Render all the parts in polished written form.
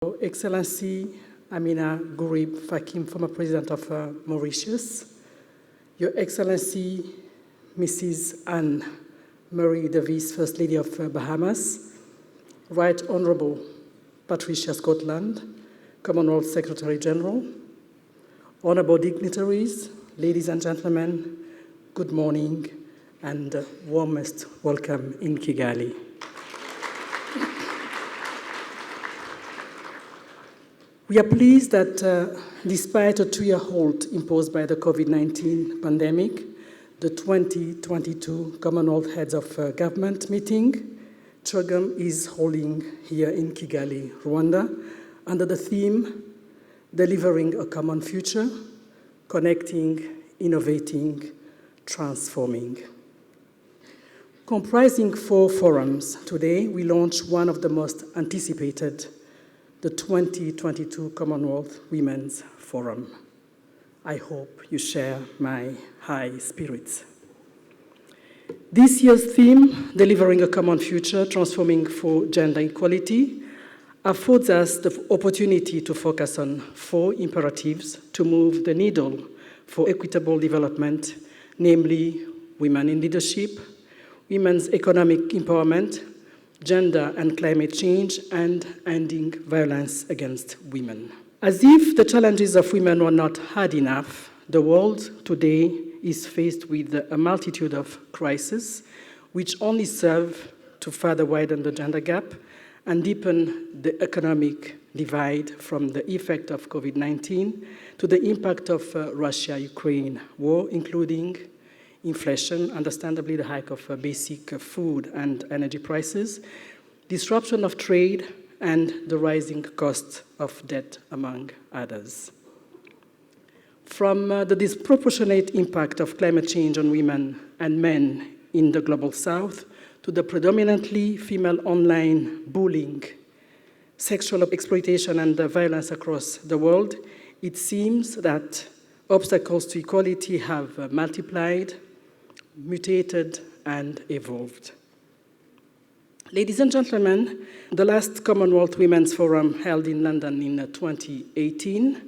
Your Excellency Amina Gurib Fakim, former President of Mauritius, Your Excellency Mrs. Anne Marie Davis, First Lady of Bahamas, Right Honourable Patricia Scotland, Commonwealth Secretary General, honourable dignitaries, ladies and gentlemen, good morning and warmest welcome in Kigali. We are pleased that despite a 2-year halt imposed by the COVID-19 pandemic, the 2022 Commonwealth Heads of Government meeting, Kagame is holding here in Kigali, Rwanda, under the theme, Delivering a Common Future, Connecting, Innovating, Transforming. Comprising 4 forums, today we launch one of the most anticipated, the 2022 Commonwealth Women's Forum. I hope you share my high spirits. This year's theme, Delivering a Common Future, Transforming for Gender Equality, affords us the opportunity to focus on 4 imperatives to move the needle for equitable development, namely women in leadership, women's economic empowerment, gender and climate change, and ending violence against women. As if the challenges of women were not hard enough, the world today is faced with a multitude of crises which only serve to further widen the gender gap and deepen the economic divide, from the effect of COVID-19 to the impact of Russia-Ukraine war, including inflation, understandably the hike of basic food and energy prices, disruption of trade, and the rising cost of debt, among others. From the disproportionate impact of climate change on women and men in the Global South to the predominantly female online bullying, sexual exploitation, and violence across the world, it seems that obstacles to equality have multiplied, mutated, and evolved. Ladies and gentlemen, the last Commonwealth Women's Forum held in London in 2018,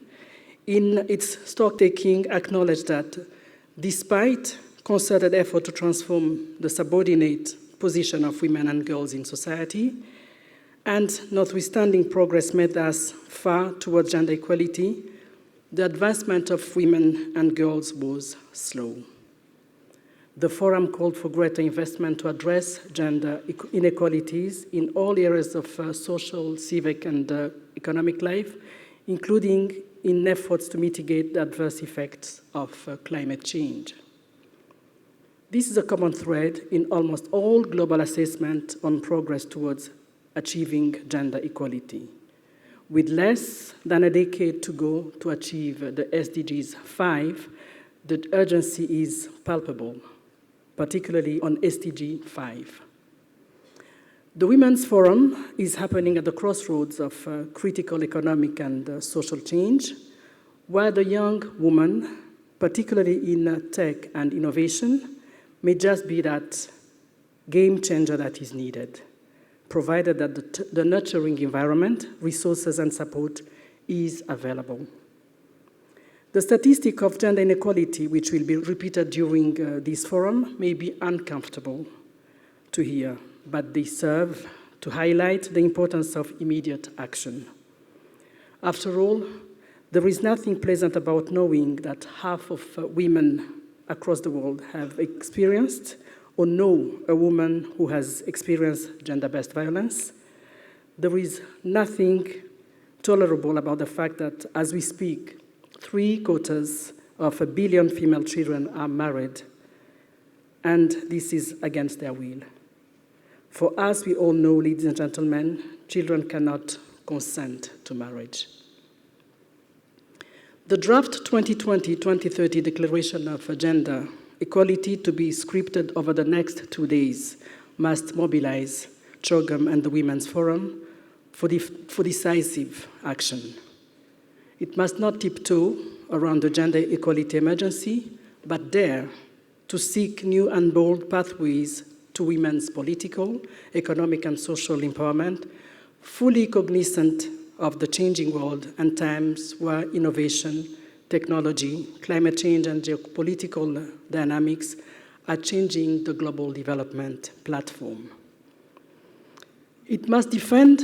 in its stocktaking, acknowledged that despite concerted effort to transform the subordinate position of women and girls in society, and notwithstanding progress made thus far towards gender equality, the advancement of women and girls was slow. The forum called for greater investment to address gender inequalities in all areas of social, civic, and economic life, including in efforts to mitigate the adverse effects of climate change. This is a common thread in almost all global assessment on progress towards achieving gender equality. With less than a decade to go to achieve the SDGs 5, the urgency is palpable, particularly on SDG 5. The Women's Forum is happening at the crossroads of critical economic and social change, where the young woman, particularly in tech and innovation, may just be that game changer that is needed, provided that the nurturing environment, resources, and support is available. The statistic of gender inequality, which will be repeated during this forum, may be uncomfortable to hear, but they serve to highlight the importance of immediate action. After all, there is nothing pleasant about knowing that half of women across the world have experienced or know a woman who has experienced gender-based violence. There is nothing tolerable about the fact that, as we speak, 3/4 of 1 billion female children are married, and this is against their will. For as we all know, ladies and gentlemen, children cannot consent to marriage. The draft 2020-2030 Declaration of Gender Equality, to be scripted over the next 2 days, must mobilize Kagame and the Women's Forum for decisive action. It must not tiptoe around the gender equality emergency, but dare to seek new and bold pathways to women's political, economic, and social empowerment, fully cognizant of the changing world and times where innovation, technology, climate change, and geopolitical dynamics are changing the global development platform. It must defend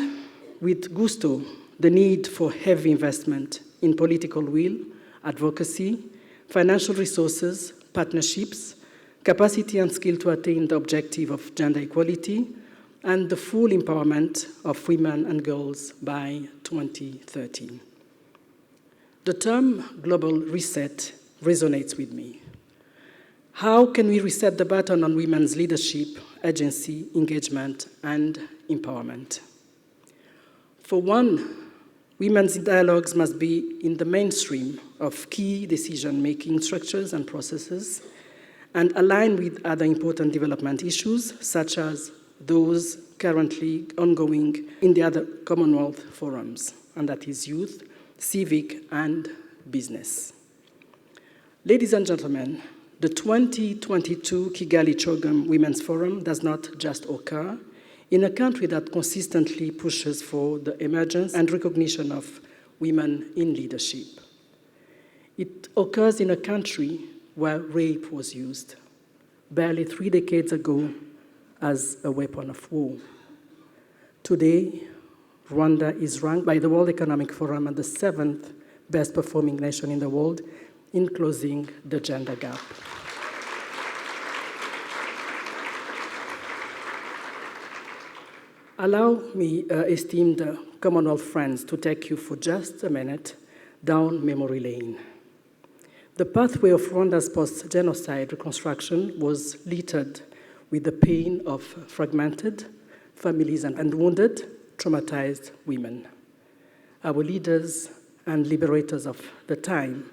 with gusto the need for heavy investment in political will, advocacy, financial resources, partnerships, capacity and skill to attain the objective of gender equality, and the full empowerment of women and girls by 2030. The term global reset resonates with me. How can we reset the button on women's leadership, agency, engagement, and empowerment? For one, women's dialogues must be in the mainstream of key decision-making structures and processes and align with other important development issues, such as those currently ongoing in the other Commonwealth forums, and that is youth, civic, and business. Ladies and gentlemen, the 2022 Kigali CHOGM Women's Forum does not just occur in a country that consistently pushes for the emergence and recognition of women in leadership. It occurs in a country where rape was used barely 3 decades ago as a weapon of war. Today, Rwanda is ranked by the World Economic Forum as the 7th best performing nation in the world in closing the gender gap. Allow me, esteemed Commonwealth friends, to take you for just a minute down memory lane. The pathway of Rwanda's post-genocide reconstruction was littered with the pain of fragmented families and wounded, traumatized women. Our leaders and liberators of the time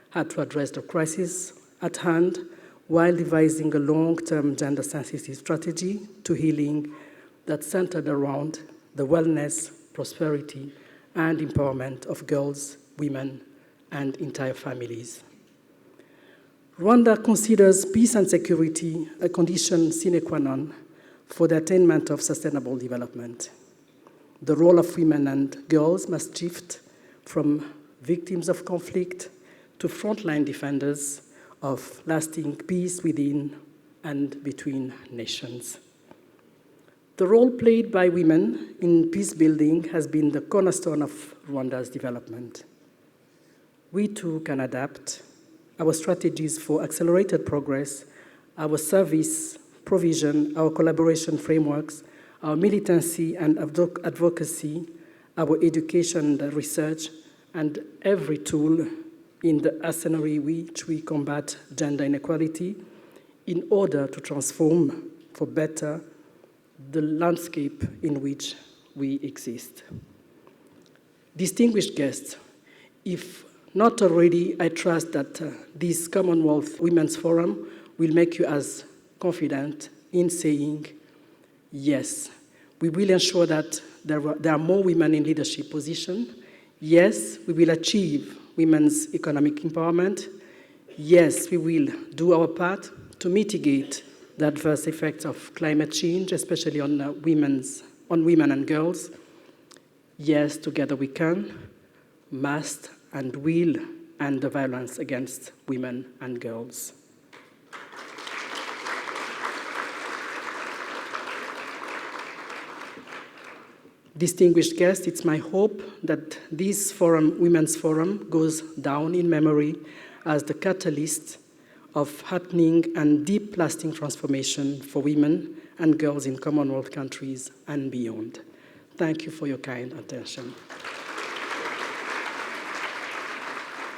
had to address the crisis at hand while devising a long-term gender-sensitive strategy to healing that centered around the wellness, prosperity, and empowerment of girls, women, and entire families. Rwanda considers peace and security a condition sine qua non for the attainment of sustainable development. The role of women and girls must shift from victims of conflict to frontline defenders of lasting peace within and between nations. The role played by women in peace building has been the cornerstone of Rwanda's development. We too can adapt our strategies for accelerated progress, our service provision, our collaboration frameworks, our militancy and advocacy, our education and research, and every tool in the arsenal which we combat gender inequality in order to transform for better the landscape in which we exist. Distinguished guests, if not already, I trust that this Commonwealth Women's Forum will make you as confident in saying, yes, we will ensure that there are more women in leadership positions. Yes, we will achieve women's economic empowerment. Yes, we will do our part to mitigate the adverse effects of climate change, especially on women and girls. Yes, together we can, must, and will end the violence against women and girls. Distinguished guests, it's my hope that this forum, Women's Forum, goes down in memory as the catalyst of happening and deep lasting transformation for women and girls in Commonwealth countries and beyond. Thank you for your kind attention.